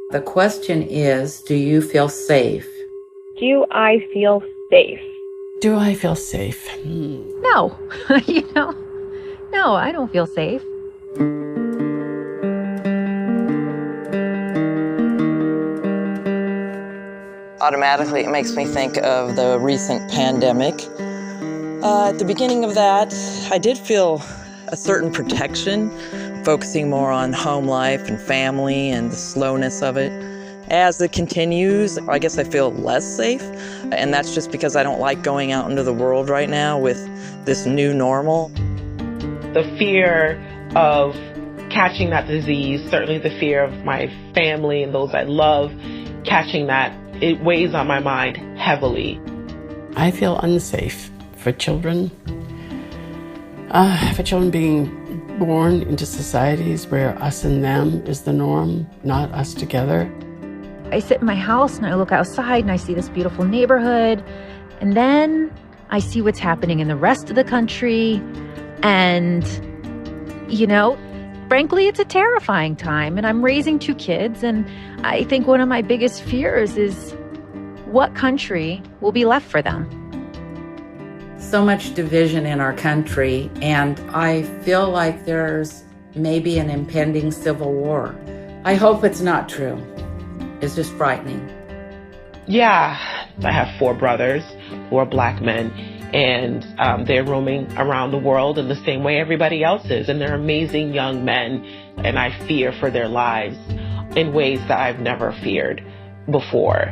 The question is, do you feel safe? Do I feel safe? Do I feel safe? No, no, I don't feel safe. Automatically, it makes me think of the recent pandemic. At the beginning of that, I did feel a certain protection, focusing more on home life and family and the slowness of it. As it continues, I guess I feel less safe, and that's just because I don't like going out into the world right now with this new normal. The fear of catching that disease, certainly the fear of my family and those I love catching that, it weighs on my mind heavily. I feel unsafe for children. For children being born into societies where us and them is the norm, not us together. I sit in my house and I look outside and I see this beautiful neighborhood. And then I see what's happening in the rest of the country. And, frankly, it's a terrifying time. And I'm raising 2 kids. And I think one of my biggest fears is what country will be left for them. So much division in our country, and I feel like there's maybe an impending civil war. I hope it's not true. It's just frightening. Yeah, I have 4 brothers who are Black men, and they're roaming around the world in the same way everybody else is, and they're amazing young men, and I fear for their lives in ways that I've never feared before.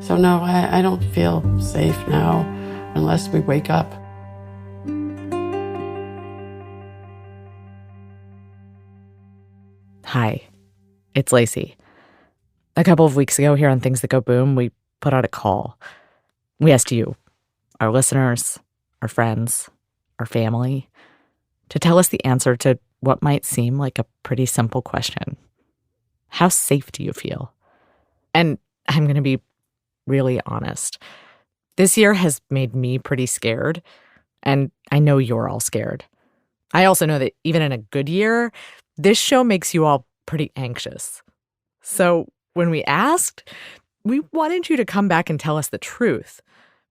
So no, I don't feel safe now unless we wake up. Hi, it's Lacey. A couple of weeks ago here on Things That Go Boom, we put out a call. We asked you, our listeners, our friends, our family, to tell us the answer to what might seem like a pretty simple question. How safe do you feel? And I'm going to be really honest. This year has made me pretty scared, and I know you're all scared. I also know that even in a good year, this show makes you all pretty anxious. So when we asked, we wanted you to come back and tell us the truth,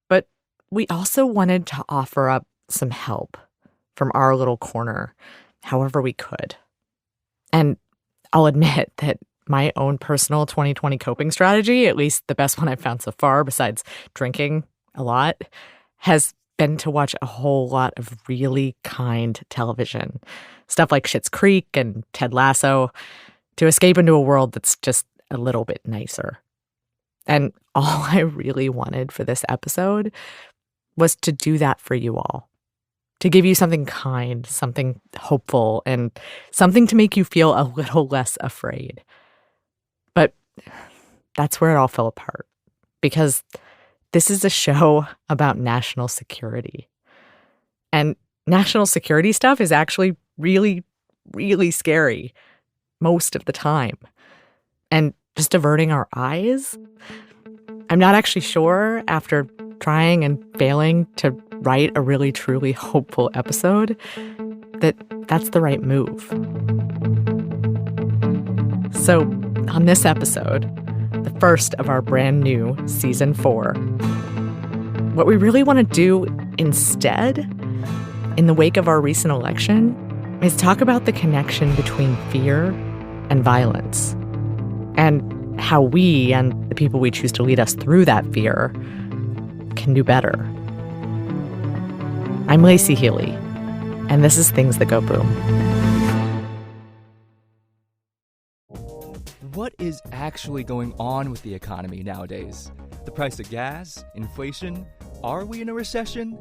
but we also wanted to offer up some help from our little corner, however we could. And I'll admit that my own personal 2020 coping strategy, at least the best one I've found so far, besides drinking a lot, has been to watch a whole lot of really kind television. Stuff like Schitt's Creek and Ted Lasso, to escape into a world that's just a little bit nicer. And all I really wanted for this episode was to do that for you all. To give you something kind, something hopeful, and something to make you feel a little less afraid. But that's where it all fell apart, because this is a show about national security. And national security stuff is actually really, really scary most of the time. And just averting our eyes, I'm not actually sure, after trying and failing to write a really, truly hopeful episode, that that's the right move. So on this episode, the first of our brand new season 4, what we really want to do instead, in the wake of our recent election, is talk about the connection between fear and violence, and how we and the people we choose to lead us through that fear can do better. I'm Lacey Healy, and this is Things That Go Boom. What is actually going on with the economy nowadays? The price of gas? Inflation? Are we in a recession?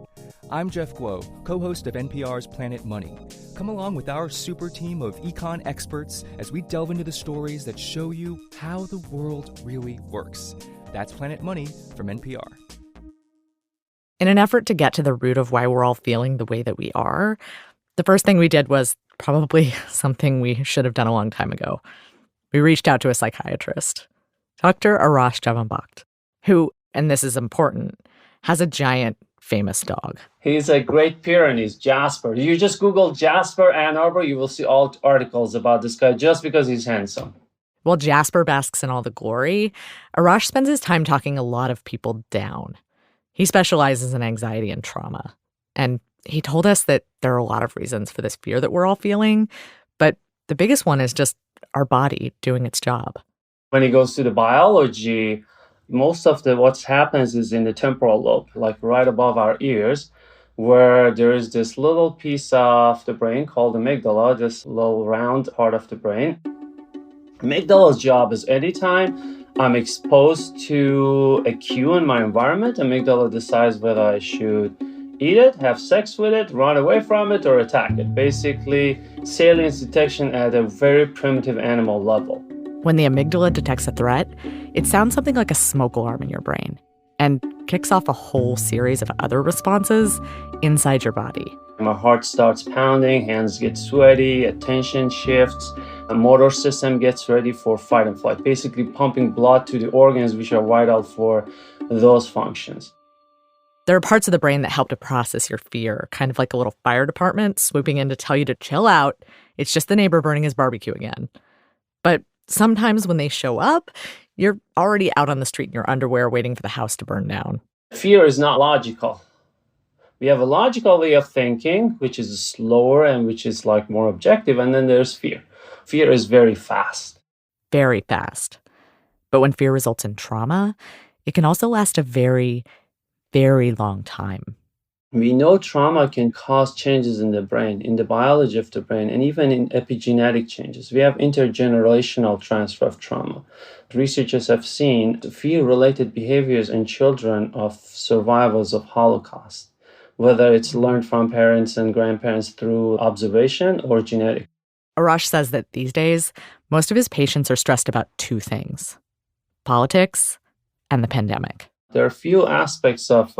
I'm Jeff Guo, co-host of NPR's Planet Money. Come along with our super team of econ experts as we delve into the stories that show you how the world really works. That's Planet Money from NPR. In an effort to get to the root of why we're all feeling the way that we are, the first thing we did was probably something we should have done a long time ago. We reached out to a psychiatrist, Dr. Arash Javanbakht, who, and this is important, has a giant famous dog. He's a Great Pyrenees, Jasper. You just Google Jasper Ann Arbor, you will see all articles about this guy just because he's handsome. While Jasper basks in all the glory, Arash spends his time talking a lot of people down. He specializes in anxiety and trauma. And he told us that there are a lot of reasons for this fear that we're all feeling, but the biggest one is just our body doing its job. When it goes to the biology, most of what happens is in the temporal lobe, like right above our ears, where there is this little piece of the brain called the amygdala, this little round part of the brain. Amygdala's job is anytime I'm exposed to a cue in my environment, amygdala decides whether I should eat it, have sex with it, run away from it, or attack it. Basically, salience detection at a very primitive animal level. When the amygdala detects a threat, it sounds something like a smoke alarm in your brain and kicks off a whole series of other responses inside your body. My heart starts pounding, hands get sweaty, attention shifts, the motor system gets ready for fight and flight, basically pumping blood to the organs which are vital for those functions. There are parts of the brain that help to process your fear, kind of like a little fire department swooping in to tell you to chill out. It's just the neighbor burning his barbecue again. But sometimes when they show up, you're already out on the street in your underwear waiting for the house to burn down. Fear is not logical. We have a logical way of thinking, which is slower and which is like more objective, and then there's fear. Fear is very fast. Very fast. But when fear results in trauma, it can also last a very, very long time. We know trauma can cause changes in the brain, in the biology of the brain, and even in epigenetic changes. We have intergenerational transfer of trauma. Researchers have seen fear-related behaviors in children of survivors of Holocaust, whether it's learned from parents and grandparents through observation or genetic. Arash says that these days, most of his patients are stressed about two things: politics and the pandemic. There are few aspects of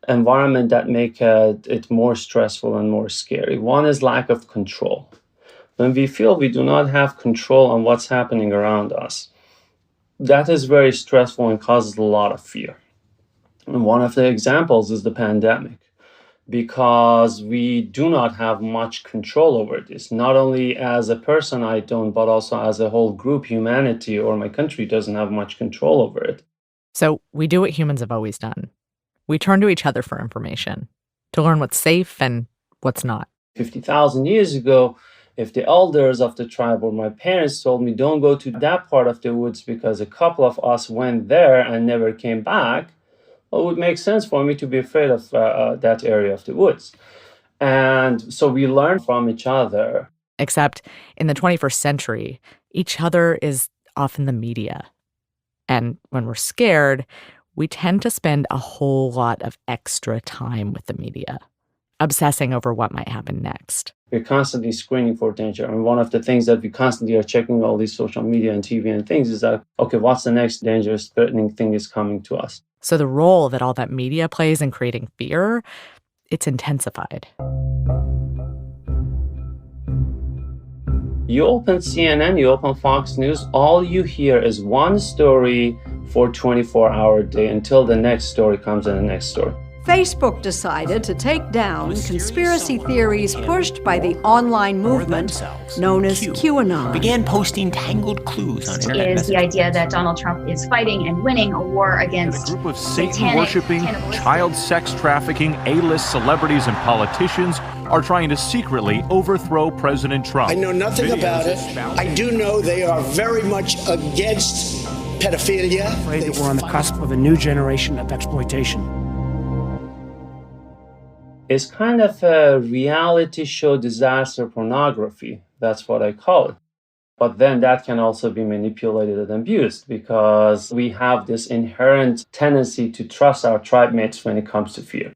environment that make it more stressful and more scary. One is lack of control. When we feel we do not have control on what's happening around us, that is very stressful and causes a lot of fear. And one of the examples is the pandemic, because we do not have much control over this. Not only as a person I don't, but also as a whole group, humanity or my country doesn't have much control over it. So we do what humans have always done. We turn to each other for information, to learn what's safe and what's not. 50,000 years ago, if the elders of the tribe or my parents told me, don't go to that part of the woods because a couple of us went there and never came back, well, it would make sense for me to be afraid of that area of the woods. And so we learn from each other. Except in the 21st century, each other is often the media. And when we're scared, we tend to spend a whole lot of extra time with the media, obsessing over what might happen next. We're constantly screening for danger. And one of the things that we constantly are checking all these social media and TV and things is that, okay, what's the next dangerous, threatening thing is coming to us? So the role that all that media plays in creating fear, it's intensified. You open CNN, you open Fox News, all you hear is one story for 24-hour day until the next story comes and the next story. Facebook decided to take down conspiracy theories pushed by the online movement known as QAnon. Began posting tangled clues on internet messages. The idea that Donald Trump is fighting and winning a war against a group of Satan-worshipping, child sex trafficking, A-list celebrities and politicians are trying to secretly overthrow President Trump. I know nothing about it. I do know they are very much against pedophilia. I'm afraid that we're on the cusp of a new generation of exploitation. It's kind of a reality show disaster pornography. That's what I call it. But then that can also be manipulated and abused because we have this inherent tendency to trust our tribe mates when it comes to fear.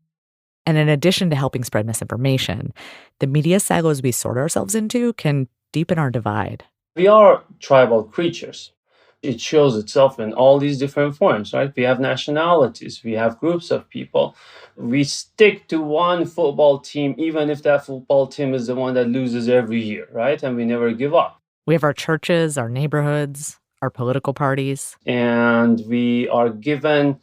And in addition to helping spread misinformation, the media silos we sort ourselves into can deepen our divide. We are tribal creatures. It shows itself in all these different forms, right? We have nationalities, we have groups of people. We stick to one football team, even if that football team is the one that loses every year, right? And we never give up. We have our churches, our neighborhoods, our political parties. And we are given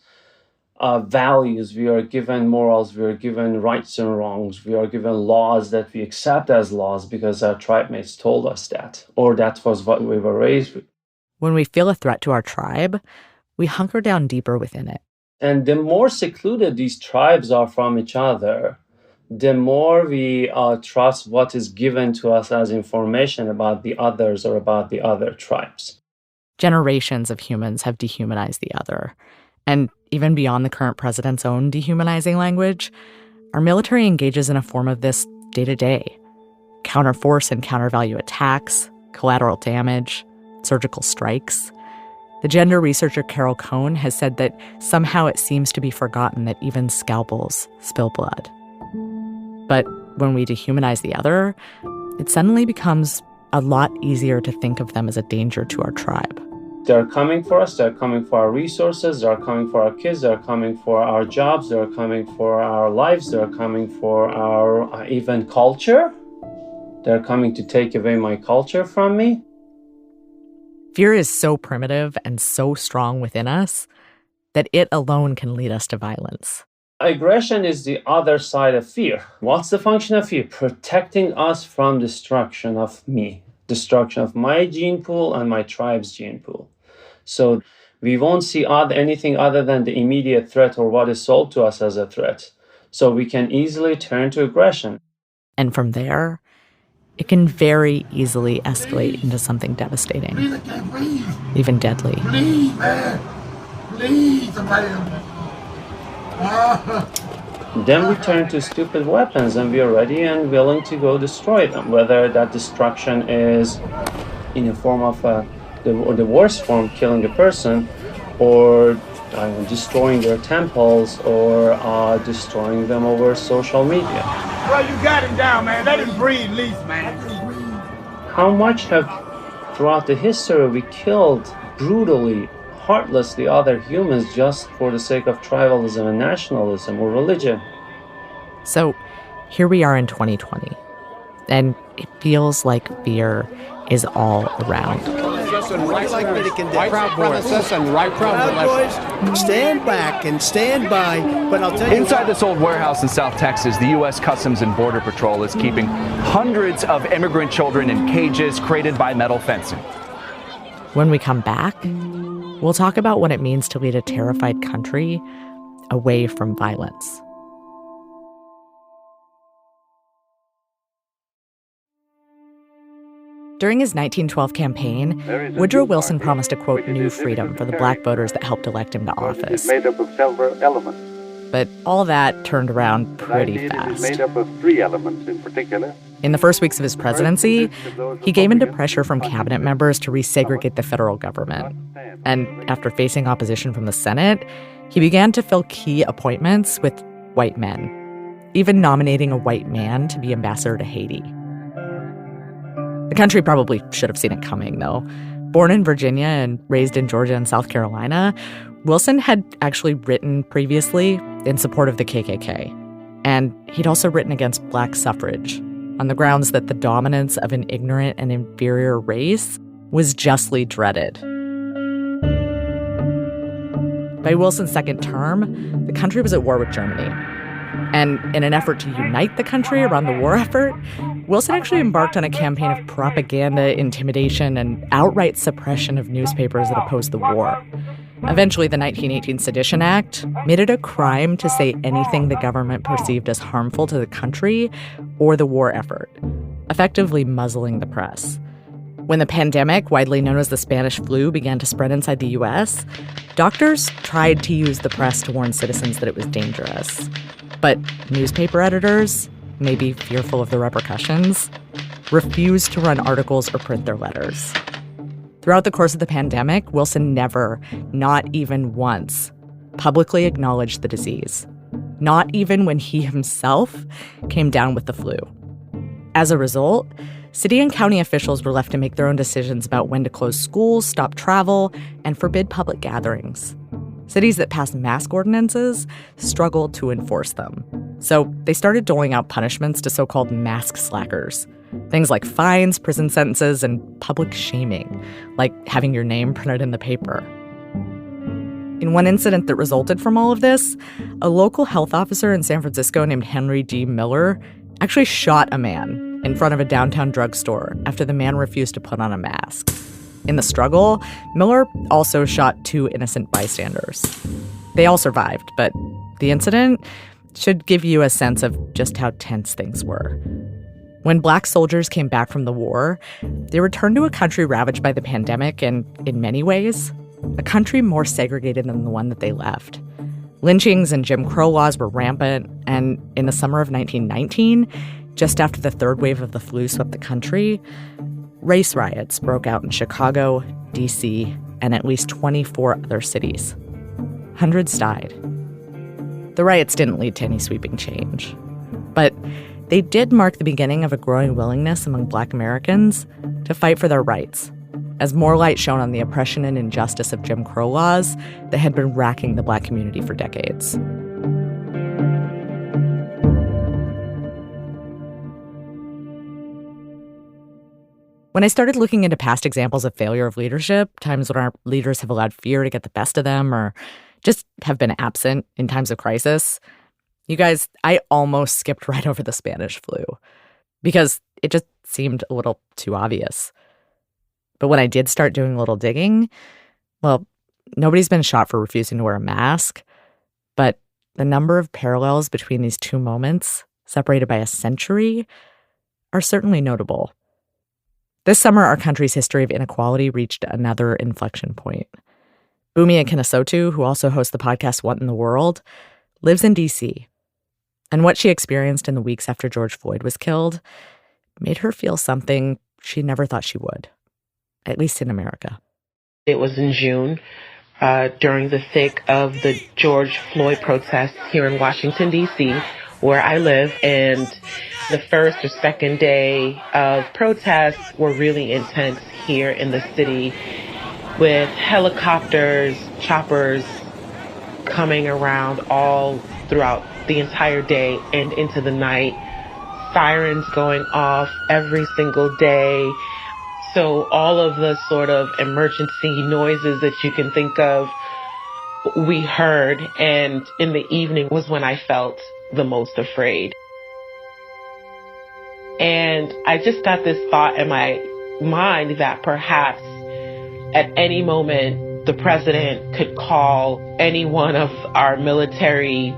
values, we are given morals, we are given rights and wrongs, we are given laws that we accept as laws because our tribe mates told us that, or that was what we were raised with. When we feel a threat to our tribe, we hunker down deeper within it. And the more secluded these tribes are from each other, the more we trust what is given to us as information about the others or about the other tribes. Generations of humans have dehumanized the other. And even beyond the current president's own dehumanizing language, our military engages in a form of this day to day. Counterforce and countervalue attacks, collateral damage, surgical strikes. The gender researcher Carol Cohn has said that somehow it seems to be forgotten that even scalpels spill blood. But when we dehumanize the other, it suddenly becomes a lot easier to think of them as a danger to our tribe. They're coming for us, they're coming for our resources, they're coming for our kids, they're coming for our jobs, they're coming for our lives, they're coming for our even culture. They're coming to take away my culture from me. Fear is so primitive and so strong within us that it alone can lead us to violence. Aggression is the other side of fear. What's the function of fear? Protecting us from destruction of me, destruction of my gene pool and my tribe's gene pool. So we won't see anything other than the immediate threat or what is sold to us as a threat. So we can easily turn to aggression. And from there, it can very easily escalate into something devastating, even deadly. Please, man. Please, somebody. Then we turn to stupid weapons and we are ready and willing to go destroy them, whether that destruction is in the form of the worst form, killing a person, or destroying their temples, or destroying them over social media. Well, you got him down, man. Let him breathe, least, man. How much have, throughout the history, we killed brutally, heartlessly other humans just for the sake of tribalism and nationalism or religion? So here we are in 2020, and it feels like fear is all around. Stand back and stand by, but I'll tell you. Inside this old warehouse in South Texas, the U.S. Customs and Border Patrol is keeping hundreds of immigrant children in cages created by metal fencing. When we come back, we'll talk about what it means to lead a terrified country away from violence. During his 1912 campaign, Woodrow Wilson promised a, quote, new freedom for the black voters that helped elect him to office. Made up of several elements. But all that turned around pretty fast. Made up of three elements in particular. In the first weeks of his presidency, he gave into pressure from cabinet members to resegregate the federal government. And after facing opposition from the Senate, he began to fill key appointments with white men, even nominating a white man to be ambassador to Haiti. The country probably should have seen it coming, though. Born in Virginia and raised in Georgia and South Carolina, Wilson had actually written previously in support of the KKK. And he'd also written against black suffrage on the grounds that the dominance of an ignorant and inferior race was justly dreaded. By Wilson's second term, the country was at war with Germany. And in an effort to unite the country around the war effort, Wilson actually embarked on a campaign of propaganda, intimidation, and outright suppression of newspapers that opposed the war. Eventually, the 1918 Sedition Act made it a crime to say anything the government perceived as harmful to the country or the war effort, effectively muzzling the press. When the pandemic, widely known as the Spanish flu, began to spread inside the U.S., doctors tried to use the press to warn citizens that it was dangerous. But newspaper editors, maybe fearful of the repercussions, refused to run articles or print their letters. Throughout the course of the pandemic, Wilson never, not even once, publicly acknowledged the disease, not even when he himself came down with the flu. As a result, city and county officials were left to make their own decisions about when to close schools, stop travel, and forbid public gatherings. Cities that passed mask ordinances struggled to enforce them. So they started doling out punishments to so-called mask slackers. Things like fines, prison sentences, and public shaming, like having your name printed in the paper. In one incident that resulted from all of this, a local health officer in San Francisco named Henry D. Miller actually shot a man in front of a downtown drugstore after the man refused to put on a mask. In the struggle, Miller also shot 2 innocent bystanders. They all survived, but the incident should give you a sense of just how tense things were. When Black soldiers came back from the war, they returned to a country ravaged by the pandemic and, in many ways, a country more segregated than the one that they left. Lynchings and Jim Crow laws were rampant, and in the summer of 1919, just after the third wave of the flu swept the country, race riots broke out in Chicago, D.C., and at least 24 other cities. Hundreds died. The riots didn't lead to any sweeping change, but they did mark the beginning of a growing willingness among Black Americans to fight for their rights, as more light shone on the oppression and injustice of Jim Crow laws that had been racking the Black community for decades. When I started looking into past examples of failure of leadership, times when our leaders have allowed fear to get the best of them or just have been absent in times of crisis, you guys, I almost skipped right over the Spanish flu because it just seemed a little too obvious. But when I did start doing a little digging, well, nobody's been shot for refusing to wear a mask, but the number of parallels between these two moments, separated by a century, are certainly notable. This summer, our country's history of inequality reached another inflection point. Bumi Akinnisotu, who also hosts the podcast What in the World, lives in D.C., and what she experienced in the weeks after George Floyd was killed made her feel something she never thought she would, at least in America. It was in June, during the thick of the George Floyd protests here in Washington, D.C., where I live, and the first or second day of protests were really intense here in the city, with helicopters, choppers coming around all throughout the entire day and into the night, sirens going off every single day. So all of the sort of emergency noises that you can think of, we heard, and in the evening was when I felt the most afraid. And I just got this thought in my mind that perhaps at any moment the president could call any one of our military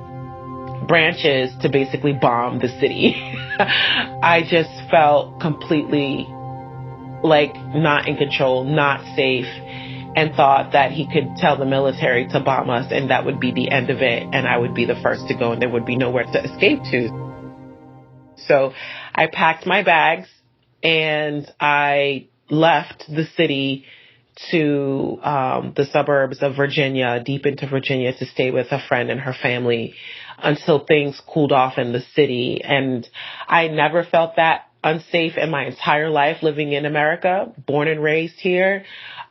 branches to basically bomb the city. I just felt completely like not in control, not safe, and thought that he could tell the military to bomb us and that would be the end of it, and I would be the first to go and there would be nowhere to escape to. So I packed my bags and I left the city to the suburbs of Virginia, deep into Virginia, to stay with a friend and her family until things cooled off in the city. And I never felt that unsafe in my entire life living in America, born and raised here.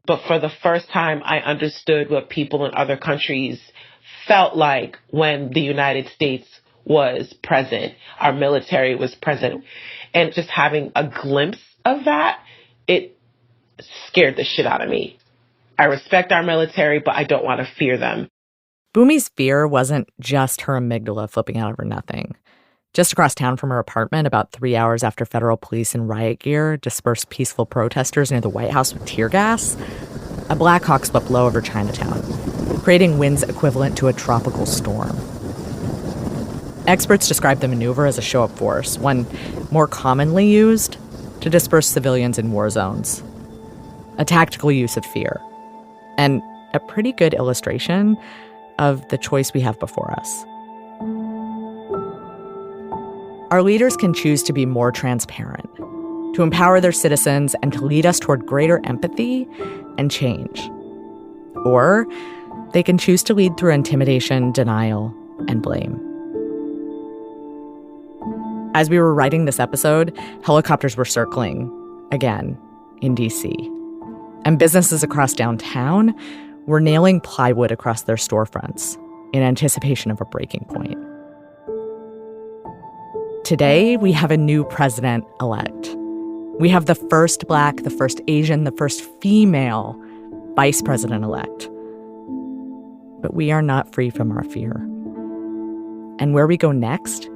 But for the first time, I understood what people in other countries felt like when the United States was present, our military was present. And just having a glimpse of that, it scared the shit out of me. I respect our military, but I don't want to fear them. Bumi's fear wasn't just her amygdala flipping out over nothing. Just across town from her apartment, about 3 hours after federal police in riot gear dispersed peaceful protesters near the White House with tear gas, a Black Hawk swept low over Chinatown, creating winds equivalent to a tropical storm. Experts describe the maneuver as a show of force, one more commonly used to disperse civilians in war zones. A tactical use of fear, and a pretty good illustration of the choice we have before us. Our leaders can choose to be more transparent, to empower their citizens, and to lead us toward greater empathy and change. Or they can choose to lead through intimidation, denial, and blame. As we were writing this episode, helicopters were circling, again, in D.C. And businesses across downtown were nailing plywood across their storefronts in anticipation of a breaking point. Today, we have a new president-elect. We have the first Black, the first Asian, the first female vice president-elect. But we are not free from our fear. And where we go next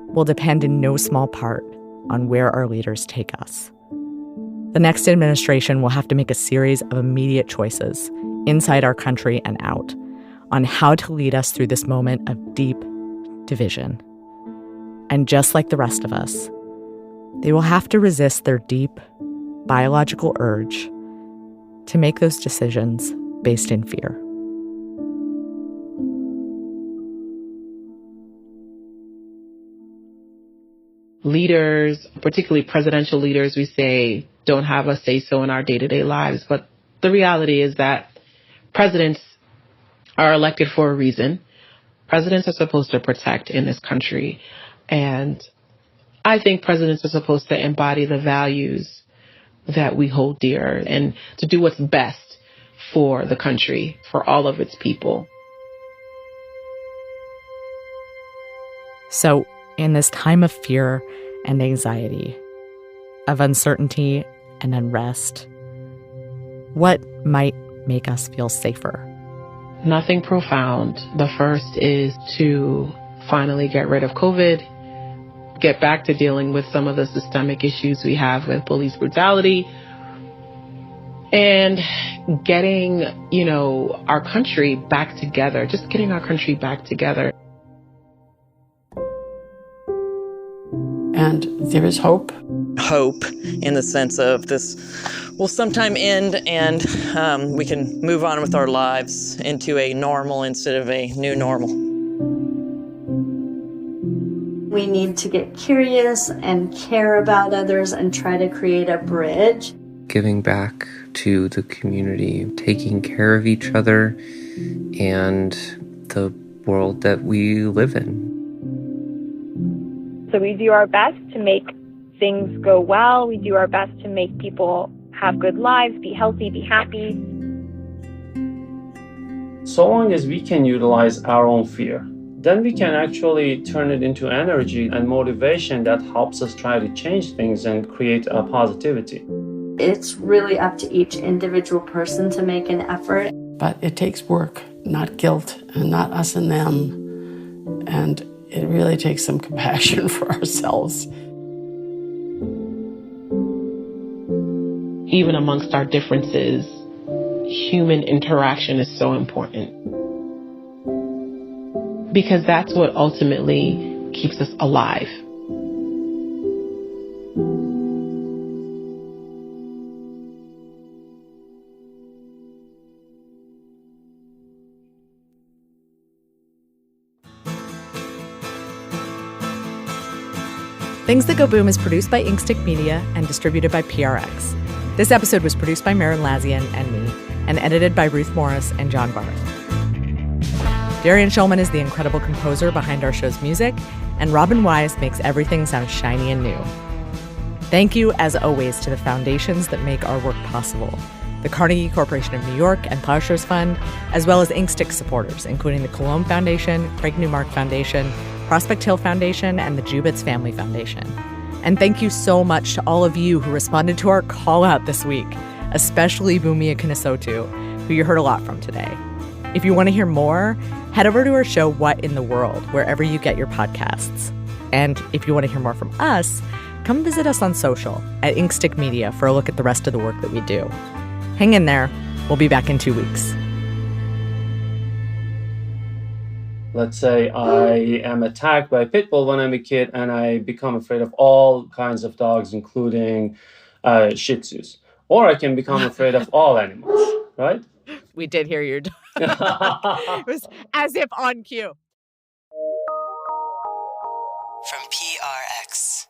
will depend in no small part on where our leaders take us. The next administration will have to make a series of immediate choices, inside our country and out, on how to lead us through this moment of deep division. And just like the rest of us, they will have to resist their deep biological urge to make those decisions based in fear. Leaders, particularly presidential leaders, we say don't have a say-so in our day-to-day lives. But the reality is that presidents are elected for a reason. Presidents are supposed to protect in this country. And I think presidents are supposed to embody the values that we hold dear and to do what's best for the country, for all of its people. So, in this time of fear and anxiety, of uncertainty and unrest, what might make us feel safer? Nothing profound. The first is to finally get rid of COVID, get back to dealing with some of the systemic issues we have with police brutality, and getting, our country back together, just getting our country back together. And there is hope. Hope in the sense of this will sometime end and we can move on with our lives into a normal instead of a new normal. We need to get curious and care about others and try to create a bridge. Giving back to the community, taking care of each other and the world that we live in. So we do our best to make things go well. We do our best to make people have good lives, be healthy, be happy. So long as we can utilize our own fear, then we can actually turn it into energy and motivation that helps us try to change things and create a positivity. It's really up to each individual person to make an effort. But it takes work, not guilt, and not us and them. And it really takes some compassion for ourselves. Even amongst our differences, human interaction is so important. Because that's what ultimately keeps us alive. Things That Go Boom is produced by Inkstick Media and distributed by PRX. This episode was produced by Maren Lazian and me, and edited by Ruth Morris and John Barth. Darian Shulman is the incredible composer behind our show's music, and Robin Wise makes everything sound shiny and new. Thank you, as always, to the foundations that make our work possible. The Carnegie Corporation of New York and Plowshares Fund, as well as Inkstick supporters, including the Cologne Foundation, Craig Newmark Foundation, Prospect Hill Foundation, and the Jubitz Family Foundation. And thank you so much to all of you who responded to our call out this week, especially Bumia Kinisotu, who you heard a lot from today. If you want to hear more, head over to our show, What in the World, wherever you get your podcasts. And if you want to hear more from us, come visit us on social at Inkstick Media for a look at the rest of the work that we do. Hang in there. We'll be back in 2 weeks. Let's say I am attacked by a pit bull when I'm a kid and I become afraid of all kinds of dogs, including Shih Tzus. Or I can become afraid of all animals, right? We did hear your dog. It was as if on cue. From PRX.